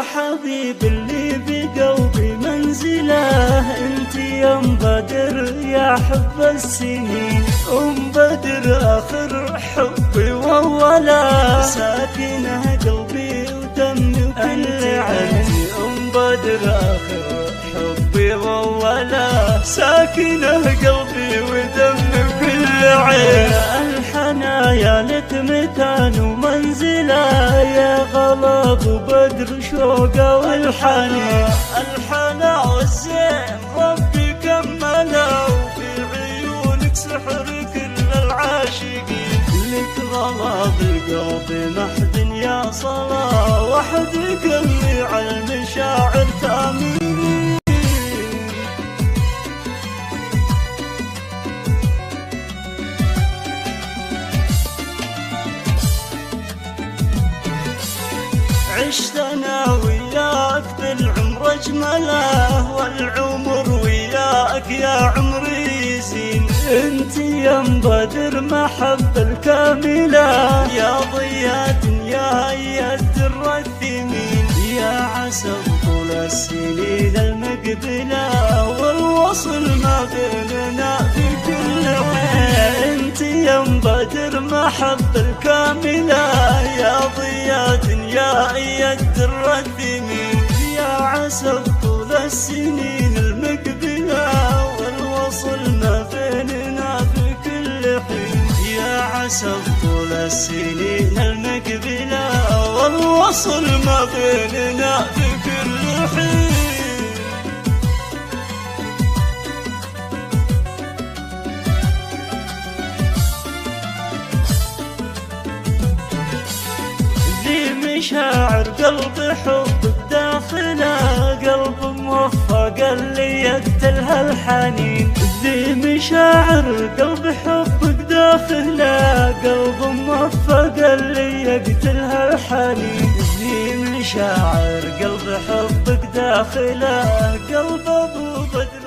يا حبيب اللي بقلبي منزله، انت يا بدر يا حب السنين، بدر اخر حبي واوله، ساكنه قلبي ودمي وكل عيني، بدر اخر حبي واوله، ساكنه قلبي ودمي وكل عين. الحنايا لك مكان ومنزله، يا غلاب وبدر شوقه والحنين، الحنا والزين ربي كمله، وفي عيونك سحر كل العاشقين، لك غلاب القلب محد يا صلاة، وحدك اللي على المشاعر تامين. عشت انا وياك بالعمر اجمله، والعمر وياك يا عمري يزين، انت يا بدر محب الكامله، يا ضياء دنيا يا الدر الثمين، يا عسى طول السنين المقبله، والوصل ما بيننا في كل حين، انت يا بدر محب الكامله، يا ضياء دنيا يا الدر الثمين، يا عسى طول السنين المقبله، والوصل ما بيننا في كل حين، يا عسى طول السنين المقبله، والوصل ما بيننا في كل حين. مشاعر قلب حبك داخله، قلب موفق اللي يقتلها الحنين، ذي مشاعر قلب حبك داخله، قلب موفق اللي يقتلها الحنين، ذي مشاعر قلب حبك داخله، قلب ابو بدر